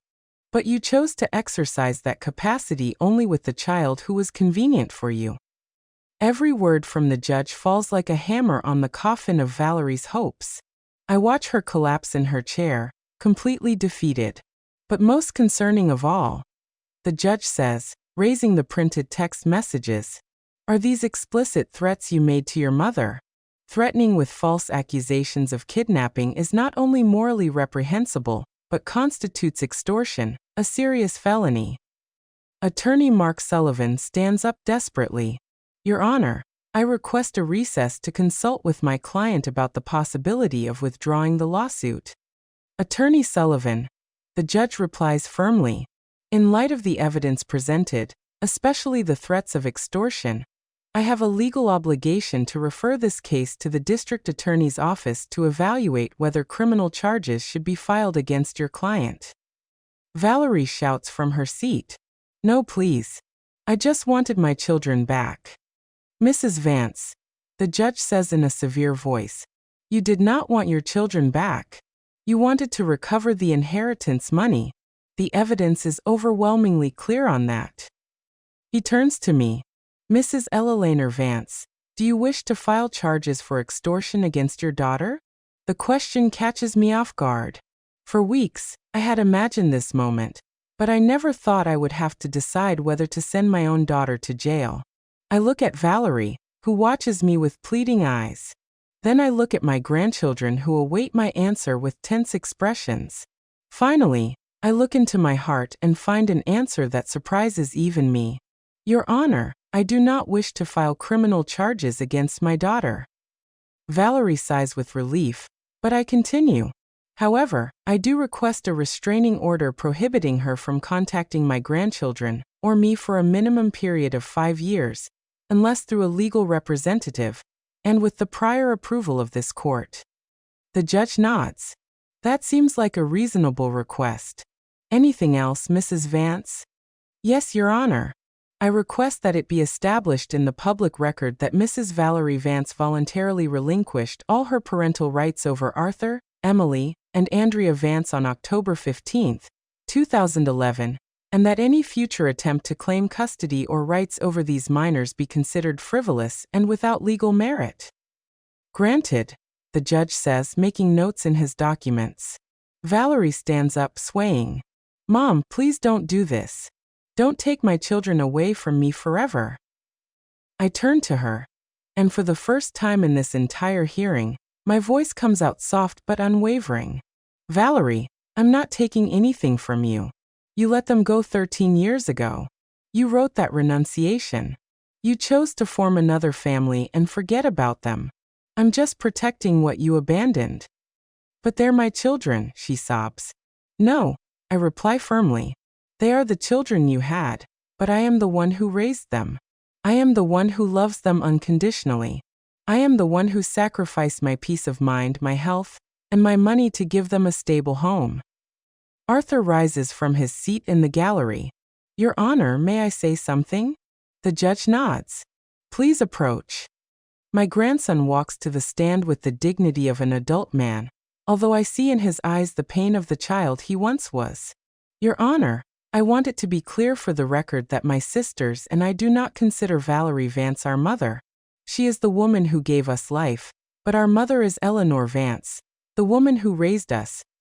but you chose to exercise that capacity only with the child who was convenient for you. Every word from the judge falls like a hammer on the coffin of Valerie's hopes. I watch her collapse in her chair, completely defeated. But most concerning of all, the judge says, raising the printed text messages, are these explicit threats you made to your mother? Threatening with false accusations of kidnapping is not only morally reprehensible, but constitutes extortion, a serious felony. Attorney Mark Sullivan stands up desperately. Your Honor, I request a recess to consult with my client about the possibility of withdrawing the lawsuit. Attorney Sullivan, the judge replies firmly. In light of the evidence presented, especially the threats of extortion, I have a legal obligation to refer this case to the district attorney's office to evaluate whether criminal charges should be filed against your client. Valerie shouts from her seat. No, please. I just wanted my children back. Mrs. Vance, the judge says in a severe voice, you did not want your children back. You wanted to recover the inheritance money. The evidence is overwhelmingly clear on that. He turns to me. Mrs. Eleanor Vance, do you wish to file charges for extortion against your daughter? The question catches me off guard. For weeks, I had imagined this moment, but I never thought I would have to decide whether to send my own daughter to jail. I look at Valerie, who watches me with pleading eyes. Then I look at my grandchildren who await my answer with tense expressions. Finally, I look into my heart and find an answer that surprises even me. Your Honor, I do not wish to file criminal charges against my daughter. Valerie sighs with relief, but I continue. However, I do request a restraining order prohibiting her from contacting my grandchildren, or me for a minimum period of 5 years, unless through a legal representative, and with the prior approval of this court. The judge nods. That seems like a reasonable request. Anything else, Mrs. Vance? Yes, Your Honor. I request that it be established in the public record that Mrs. Valerie Vance voluntarily relinquished all her parental rights over Arthur, Emily, and Andrea Vance on October 15, 2011, and that any future attempt to claim custody or rights over these minors be considered frivolous and without legal merit. Granted, the judge says, making notes in his documents. Valerie stands up, swaying. Mom, please don't do this. Don't take my children away from me forever. I turn to her, and for the first time in this entire hearing, my voice comes out soft but unwavering. Valerie, I'm not taking anything from you. You let them go 13 years ago. You wrote that renunciation. You chose to form another family and forget about them. I'm just protecting what you abandoned. But they're my children, she sobs. No, I reply firmly. They are the children you had, but I am the one who raised them. I am the one who loves them unconditionally. I am the one who sacrificed my peace of mind, my health, and my money to give them a stable home. Arthur rises from his seat in the gallery. Your Honor, may I say something? The judge nods. Please approach. My grandson walks to the stand with the dignity of an adult man, although I see in his eyes the pain of the child he once was. Your Honor, I want it to be clear for the record that my sisters and I do not consider Valerie Vance our mother. She is the woman who gave us life, but our mother is Eleanor Vance, the woman who raised us,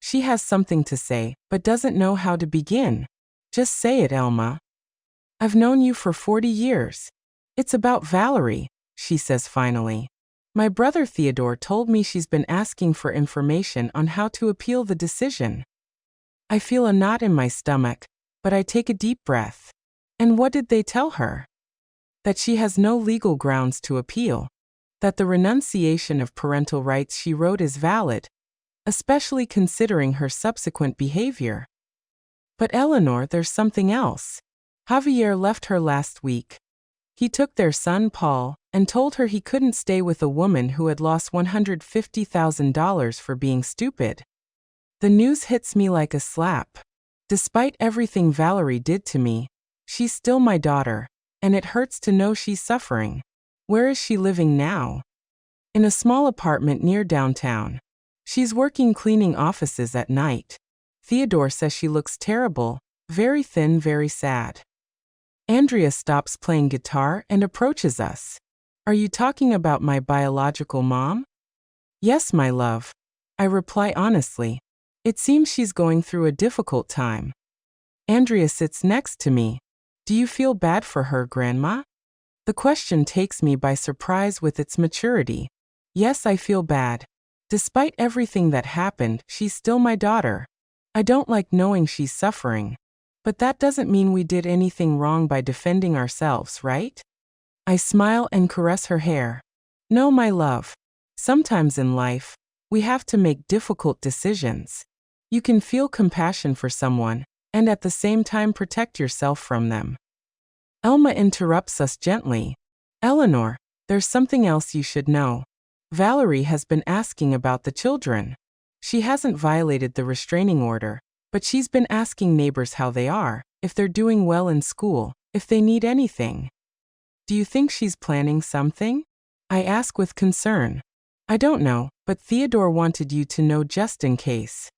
She has something to say, but doesn't know how to begin. Just say it, Elma. I've known you for 40 years. It's about Valerie, she says finally. My brother Theodore told me she's been asking for information on how to appeal the decision. I feel a knot in my stomach, but I take a deep breath. And what did they tell her? That she has no legal grounds to appeal. That the renunciation of parental rights she wrote is valid, especially considering her subsequent behavior. But Eleanor, there's something else. Javier left her last week. He took their son Paul and told her he couldn't stay with a woman who had lost $150,000 for being stupid. The news hits me like a slap. Despite everything Valerie did to me, she's still my daughter, and it hurts to know she's suffering. Where is she living now? In a small apartment near downtown. She's working cleaning offices at night. Theodore says she looks terrible, very thin, very sad. Andrea stops playing guitar and approaches us. Are you talking about my biological mom? Yes, my love. I reply honestly. It seems she's going through a difficult time. Andrea sits next to me. Do you feel bad for her, Grandma? The question takes me by surprise with its maturity. Yes, I feel bad. Despite everything that happened, she's still my daughter. I don't like knowing she's suffering. But that doesn't mean we did anything wrong by defending ourselves, right? I smile and caress her hair. No, my love. Sometimes in life, we have to make difficult decisions. You can feel compassion for someone, and at the same time protect yourself from them. Elma interrupts us gently. Eleanor, there's something else you should know. Valerie has been asking about the children. She hasn't violated the restraining order, but she's been asking neighbors how they are, if they're doing well in school, if they need anything. Do you think she's planning something? I ask with concern. I don't know, but Theodore wanted you to know just in case.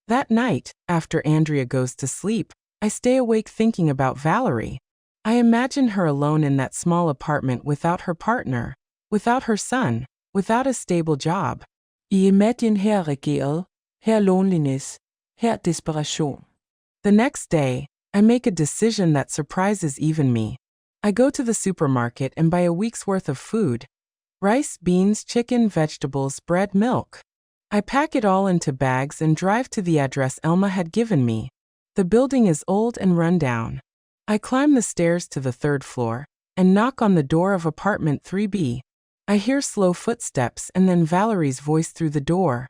That night, after Andrea goes to sleep, I stay awake thinking about Valerie. I imagine her alone in that small apartment without her partner, without her son, without a stable job. I imagine her regeret, her loneliness, her desperation. The next day, I make a decision that surprises even me. I go to the supermarket and buy a week's worth of food. Rice, beans, chicken, vegetables, bread, milk. I pack it all into bags and drive to the address Elma had given me. The building is old and run down. I climb the stairs to the 3rd floor and knock on the door of apartment 3B. I hear slow footsteps and then Valerie's voice through the door.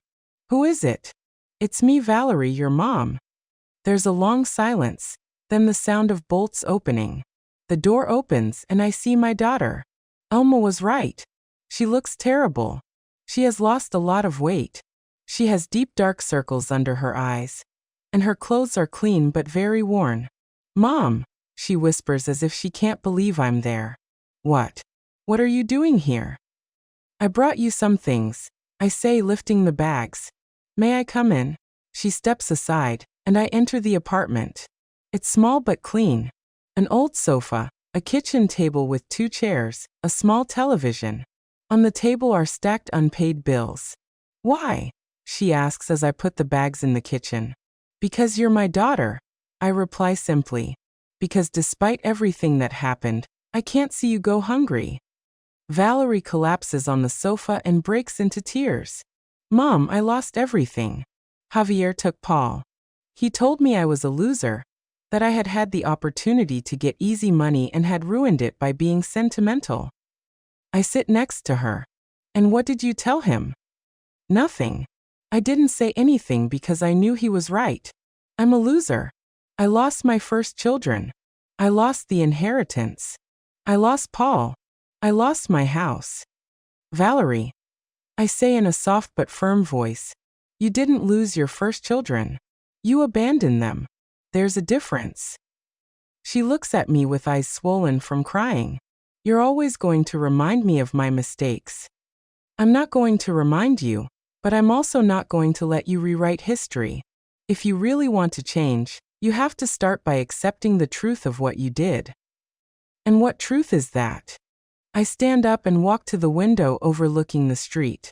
Who is it? It's me, Valerie, your mom. There's a long silence, then the sound of bolts opening. The door opens and I see my daughter. Elma was right. She looks terrible. She has lost a lot of weight. She has deep dark circles under her eyes. And her clothes are clean but very worn. Mom, she whispers as if she can't believe I'm there. What? What are you doing here? I brought you some things, I say, lifting the bags. May I come in? She steps aside, and I enter the apartment. It's small but clean. An old sofa, a kitchen table with 2 chairs, a small television. On the table are stacked unpaid bills. Why? She asks as I put the bags in the kitchen. Because you're my daughter, I reply simply. Because despite everything that happened, I can't see you go hungry. Valerie collapses on the sofa and breaks into tears. Mom, I lost everything. Javier took Paul. He told me I was a loser, that I had had the opportunity to get easy money and had ruined it by being sentimental. I sit next to her. And what did you tell him? Nothing. I didn't say anything because I knew he was right. I'm a loser. I lost my first children. I lost the inheritance. I lost Paul. I lost my house. Valerie, I say in a soft but firm voice, you didn't lose your first children. You abandoned them. There's a difference. She looks at me with eyes swollen from crying. You're always going to remind me of my mistakes. I'm not going to remind you, but I'm also not going to let you rewrite history. If you really want to change, you have to start by accepting the truth of what you did. And what truth is that? I stand up and walk to the window overlooking the street.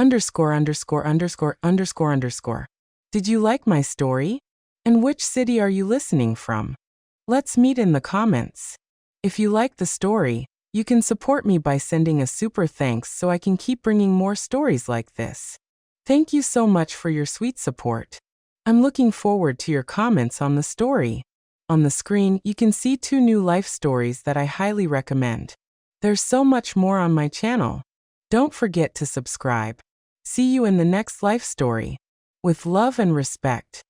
underscore underscore underscore underscore underscore. Did you like my story? And which city are you listening from? Let's meet in the comments. If you like the story, you can support me by sending a super thanks so I can keep bringing more stories like this. Thank you so much for your sweet support. I'm looking forward to your comments on the story. On the screen, you can see 2 new life stories that I highly recommend. There's so much more on my channel. Don't forget to subscribe. See you in the next life story. With love and respect.